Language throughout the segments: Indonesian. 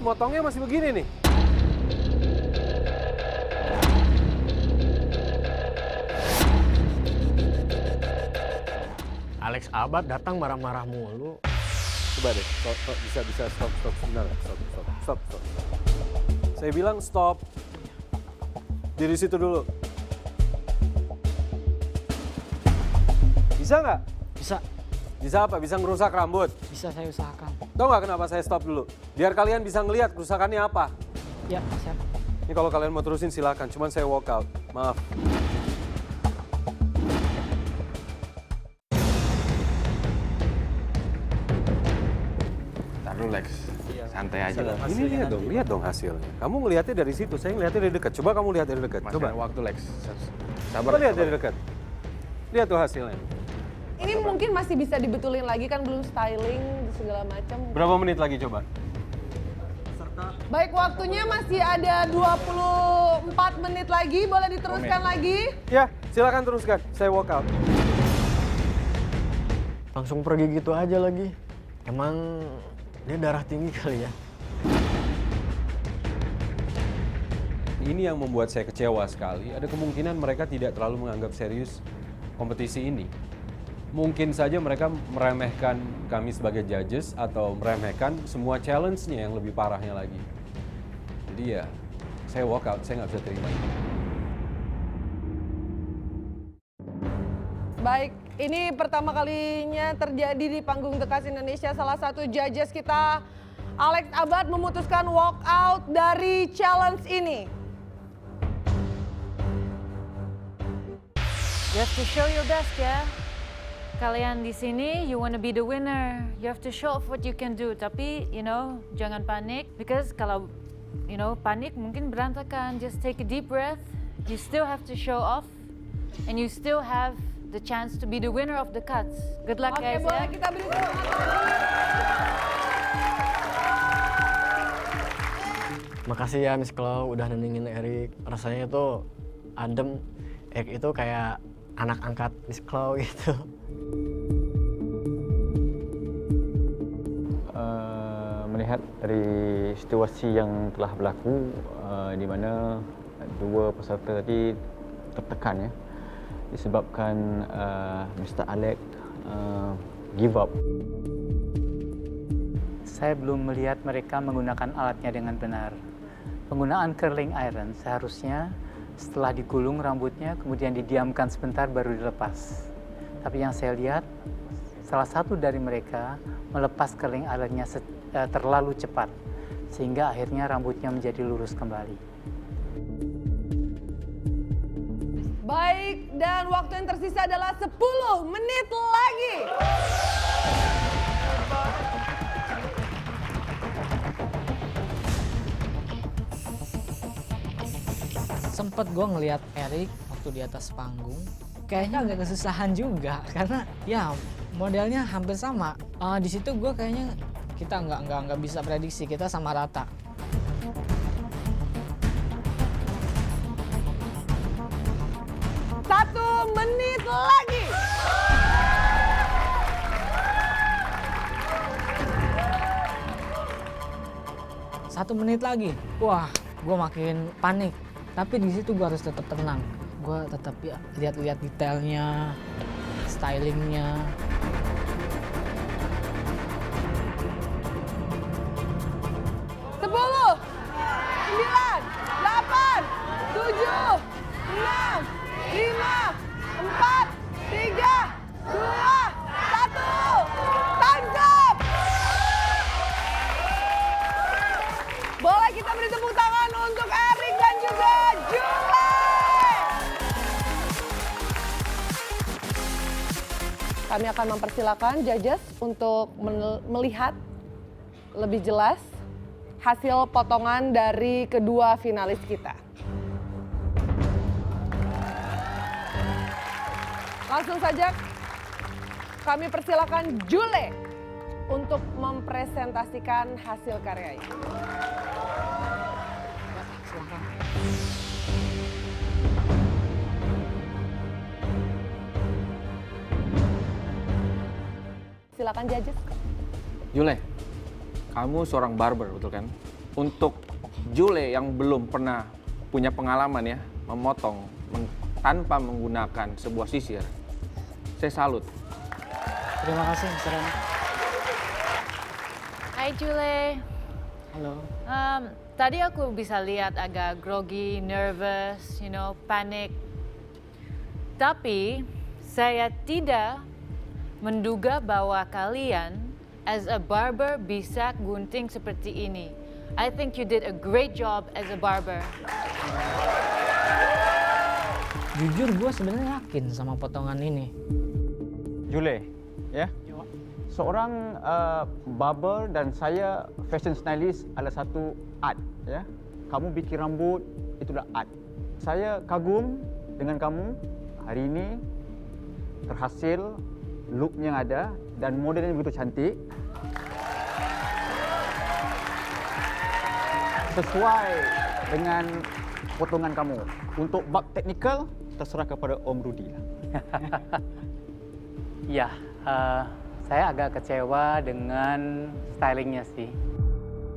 motongnya masih begini nih. Alex Abad datang marah-marah mulu. Coba deh, bisa stop sebentar. Stop. Saya bilang stop. Diri situ dulu. Bisa nggak? Bisa, Bisa apa? Bisa ngerusak rambut. bisa saya usahakan. Tahu nggak kenapa saya stop dulu? Biar kalian bisa ngelihat kerusakannya apa. Ya, siap. Ini kalau kalian mau terusin silakan, cuman saya walk out. Maaf. Ntar dulu Lex, santai aja lah. Ini lihat dong hasilnya. Kamu ngelihatnya dari situ, saya ngelihatnya dari dekat. Coba kamu lihat dari dekat. Masih Coba. ada waktu Lex, Coba lihat dari dekat. Lihat tuh hasilnya. Ini mungkin masih bisa dibetulin lagi kan, belum styling segala macam. Berapa menit lagi coba? Baik, waktunya masih ada 24 menit lagi, boleh diteruskan lagi? Ya, silakan teruskan. Saya walk out. Langsung pergi gitu aja lagi. Emang dia darah tinggi kali ya? Ini yang membuat saya kecewa sekali. Ada kemungkinan mereka tidak terlalu menganggap serius kompetisi ini. Mungkin saja mereka meremehkan kami sebagai judges atau meremehkan semua challenge-nya yang lebih parahnya lagi. Jadi ya, saya walk out, saya nggak bisa terima ini. Baik, ini pertama kalinya terjadi di panggung The Cast Indonesia. Salah satu judges kita, Alex Abad, memutuskan walk out dari challenge ini. You have to show your best ya. Kalian di sini, you wanna be the winner. You have to show off what you can do. Tapi, jangan panik. Because kalau, panik mungkin berantakan. Just take a deep breath. You still have to show off. And you still have the chance to be the winner of the cuts. Good luck Oke, guys boleh ya. kita beri tepuk tangan. Makasih ya Miss Claw udah neningin Erik. Rasanya tuh adem. Erik itu kayak anak angkat Miss Claw gitu. Melihat dari situasi yang telah berlaku di mana dua peserta tadi tertekan ya disebabkan Mr. Alex give up. Saya belum melihat mereka menggunakan alatnya dengan benar. Penggunaan curling iron seharusnya setelah digulung rambutnya kemudian didiamkan sebentar baru dilepas. Tapi yang saya lihat salah satu dari mereka melepas curling ironnya terlalu cepat sehingga akhirnya rambutnya menjadi lurus kembali. Baik, dan waktu yang tersisa adalah 10 menit lagi. Sempet gue ngeliat Erik waktu di atas panggung, kayaknya agak kesusahan juga karena ya modelnya hampir sama. Di situ gue kayaknya kita nggak bisa prediksi, kita sama rata. Satu menit lagi. Satu menit lagi, wah gue makin panik. Tapi di situ gue harus tetap tenang. Gue tetap ya lihat-lihat detailnya, stylingnya. Sepuluh, 9, 8, 7, 6, 5, 4, 3, 2, 1. Tangkap! Boleh kita beri tepuk tangan untuk Erik dan juga Jule. Kami akan mempersilakan judges untuk melihat lebih jelas hasil potongan dari kedua finalis kita. Langsung saja kami persilakan Jule untuk mempresentasikan hasil karya ini. Silakan judges. Jule, kamu seorang barber betul kan? Untuk Jule yang belum pernah punya pengalaman ya, memotong tanpa menggunakan sebuah sisir, saya salut. Terima kasih, Mr. Rani. Hai Jule. Halo. Tadi aku bisa lihat agak groggy, nervous, panik. Tapi saya tidak menduga bahwa kalian as a barber bisa gunting seperti ini. I think you did a great job as a barber. Jujur gue sebenarnya yakin sama potongan ini. Jule, ya. Seorang barber dan saya fashion stylist adalah satu art, ya. Kamu bikin rambut itulah art. Saya kagum dengan kamu hari ini terhasil look yang ada dan modelnya begitu cantik. Sesuai dengan potongan kamu. Untuk bab teknikal terserah kepada Om Rudi lah. Ya, saya agak kecewa dengan stylingnya sih.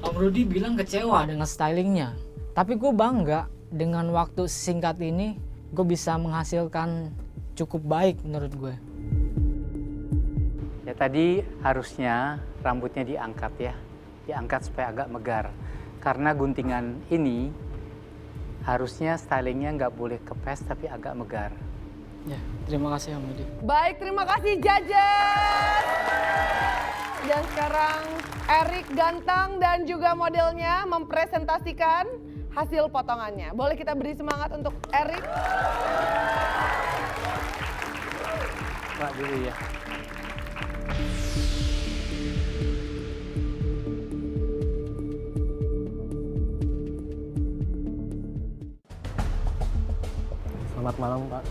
Om Rudi bilang kecewa dengan stylingnya. Tapi gue bangga dengan waktu singkat ini gue bisa menghasilkan cukup baik menurut gue. Ya tadi harusnya rambutnya diangkat ya. Diangkat supaya agak megar. Karena guntingan ini harusnya stylingnya nggak boleh kepes tapi agak megar. Ya, terima kasih Om Rudi. Baik, terima kasih judges. Dan sekarang Erik Ganteng dan juga modelnya mempresentasikan hasil potongannya. Boleh kita beri semangat untuk Erik? Mbak dulu ya. Selamat malam Pak.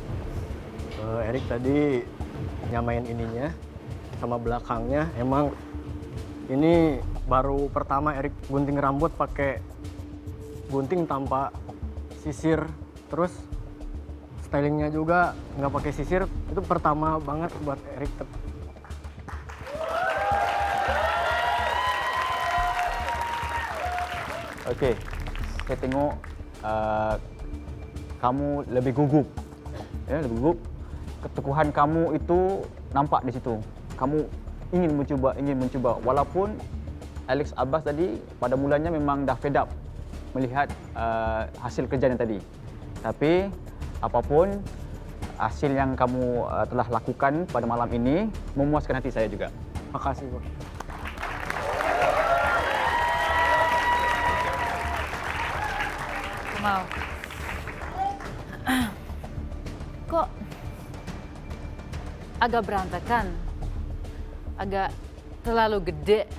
Erik tadi nyamain ininya sama belakangnya. Emang ini baru pertama Erik gunting rambut pakai gunting tanpa sisir. Terus stylingnya juga nggak pakai sisir. Itu pertama banget buat Erik. Okey, saya tengok kamu lebih gugup, ya lebih gugup. Keteguhan kamu itu nampak di situ. Kamu ingin mencuba. Walaupun Alex Abbas tadi pada mulanya memang dah fed up melihat hasil kerjanya tadi. Tapi apapun hasil yang kamu telah lakukan pada malam ini memuaskan hati saya juga. Makasih Pak. Mau. Kok agak berantakan, agak terlalu gede,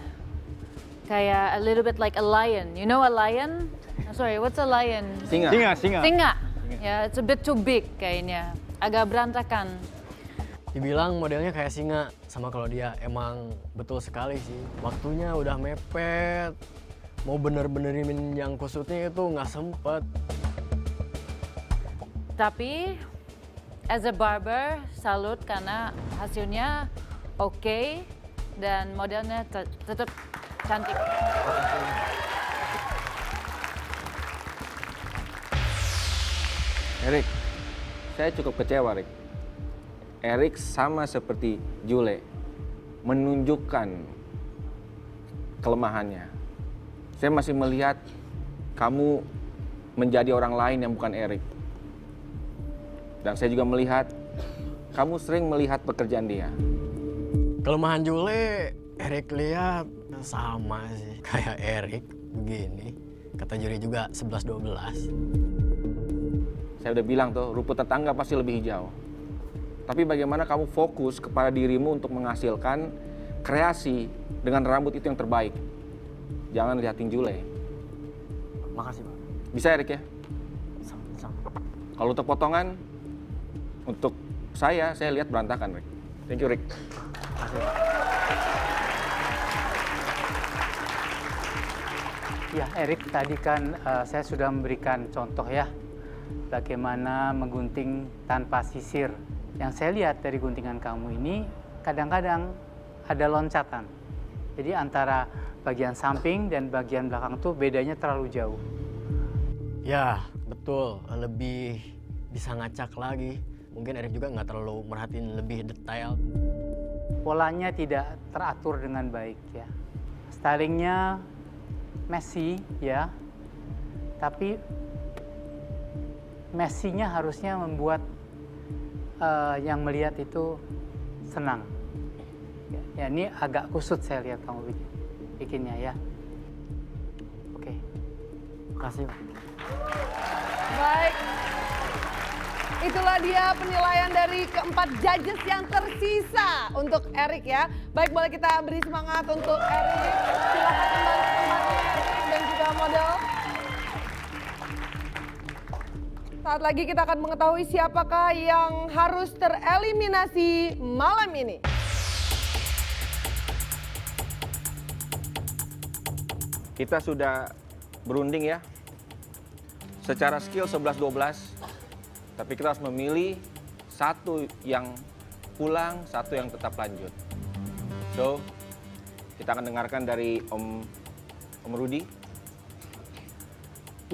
kayak a little bit like a lion. You know a lion? Sorry, what's a lion? Singa. Singa. Ya, it's a bit too big kayaknya. Agak berantakan. Dibilang modelnya kayak singa, sama kalau dia emang betul sekali sih. Waktunya udah mepet, mau bener-benerin yang kusutnya itu nggak sempet. Tapi as a barber, salut karena hasilnya oke dan modelnya tetap cantik. Erik, saya cukup kecewa, Erik. Erik sama seperti Jule, menunjukkan kelemahannya. Saya masih melihat kamu menjadi orang lain yang bukan Erik. Dan saya juga melihat kamu sering melihat pekerjaan dia. Kelemahan Jule, Erik lihat sama sih kayak Erik begini. Kata juri juga 11-12. Saya udah bilang tuh, rumput tetangga pasti lebih hijau. Tapi bagaimana kamu fokus kepada dirimu untuk menghasilkan kreasi dengan rambut itu yang terbaik. Jangan lihatin Jule. Makasih Pak. Bisa Erik ya? Sama-sama. Kalau untuk potongan, untuk saya lihat berantakan, Rick. Thank you, Rick. Makasih Pak. Ya, Erik, tadi kan saya sudah memberikan contoh ya, bagaimana menggunting tanpa sisir. Yang saya lihat dari guntingan kamu ini, kadang-kadang ada loncatan. Jadi antara bagian samping dan bagian belakang tuh bedanya terlalu jauh. Ya, betul. Lebih bisa ngacak lagi. Mungkin Erik juga nggak terlalu merhatiin lebih detail. Polanya tidak teratur dengan baik ya. Stylingnya messy ya, tapi messy-nya harusnya membuat yang melihat itu senang. Ya, ini agak kusut saya lihat kamu bikinnya ya. Oke. Makasih, Pak. Baik. Itulah dia penilaian dari keempat judges yang tersisa untuk Erik ya. Baik, boleh kita beri semangat untuk Erik. Silakan kembali ke tempatnya Erik dan juga model. Saat lagi kita akan mengetahui siapakah yang harus tereliminasi malam ini. Kita sudah berunding ya. Secara skill 11-12. Tapi kita harus memilih satu yang pulang, satu yang tetap lanjut. So, kita akan dengarkan dari Om Rudy.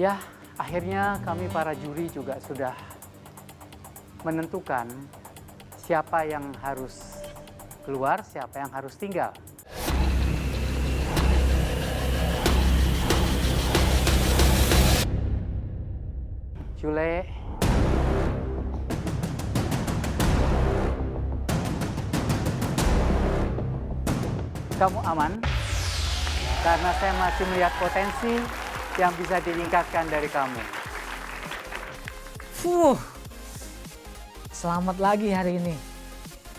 Ya, akhirnya kami para juri juga sudah menentukan siapa yang harus keluar, siapa yang harus tinggal. Jule, kamu aman karena saya masih melihat potensi yang bisa ditingkatkan dari kamu. Selamat lagi hari ini.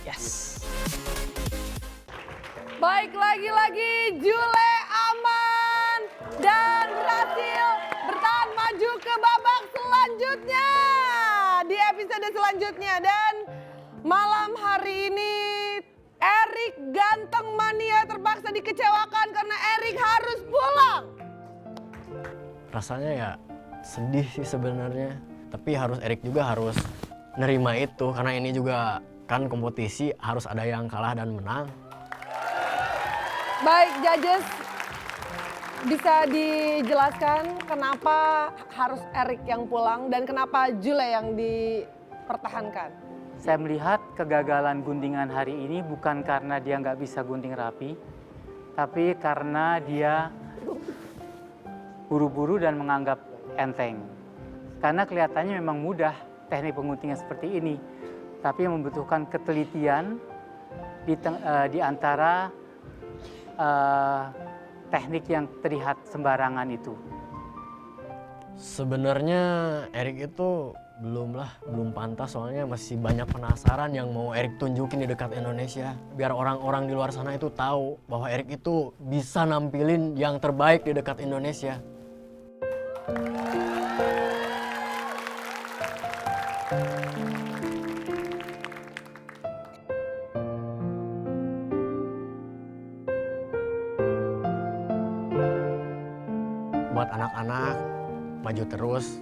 Yes. Baik, lagi-lagi Jule aman dan berhasil bertahan maju ke babak selanjutnya di episode selanjutnya. Dan malam hari ini Erik Ganteng Mania terpaksa dikecewakan karena Erik harus pulang. Rasanya ya sedih sih sebenarnya. Tapi Erik juga harus nerima itu karena ini juga kan kompetisi, harus ada yang kalah dan menang. Baik, judges, bisa dijelaskan kenapa harus Erik yang pulang dan kenapa Jule yang dipertahankan? Saya melihat kegagalan guntingan hari ini bukan karena dia nggak bisa gunting rapi, tapi karena dia buru-buru dan menganggap enteng. Karena kelihatannya memang mudah teknik pengguntingan seperti ini, tapi membutuhkan ketelitian di antara teknik yang terlihat sembarangan itu. Sebenarnya Erik itu belum pantas, soalnya masih banyak penasaran yang mau Erik tunjukin di dekat Indonesia. Biar orang-orang di luar sana itu tahu bahwa Erik itu bisa nampilin yang terbaik di dekat Indonesia. Buat anak-anak, maju terus,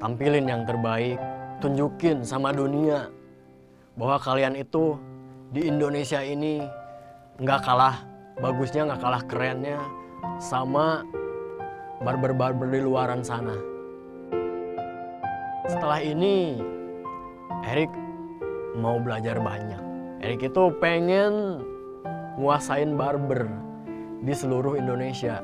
tampilin yang terbaik, tunjukin sama dunia bahwa kalian itu di Indonesia ini nggak kalah bagusnya, nggak kalah kerennya sama barber-barber di luaran sana. Setelah ini, Erik mau belajar banyak. Erik itu pengen nguasain barber di seluruh Indonesia.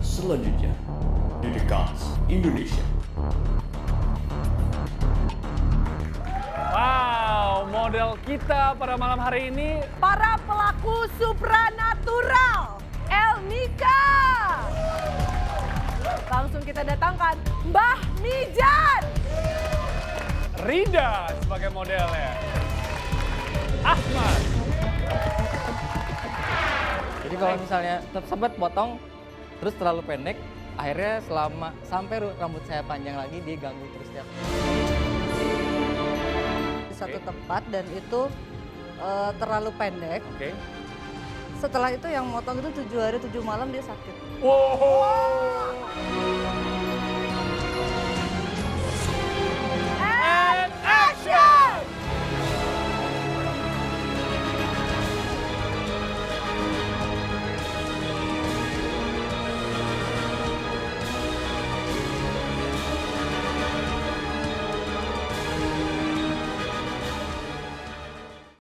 Selanjutnya, di dekat Indonesia. Wow, model kita pada malam hari ini Para pelaku supranatural, Elmika. Langsung kita datangkan Mbah Mijan. Rida sebagai modelnya. Ahmad. Jadi kalau misalnya sempat potong terus terlalu pendek, akhirnya sampai rambut saya panjang lagi dia ganggu terus tiap. Di satu tempat dan itu terlalu pendek. Oke. Setelah itu yang motong itu 7 hari 7 malam dia sakit. Wow.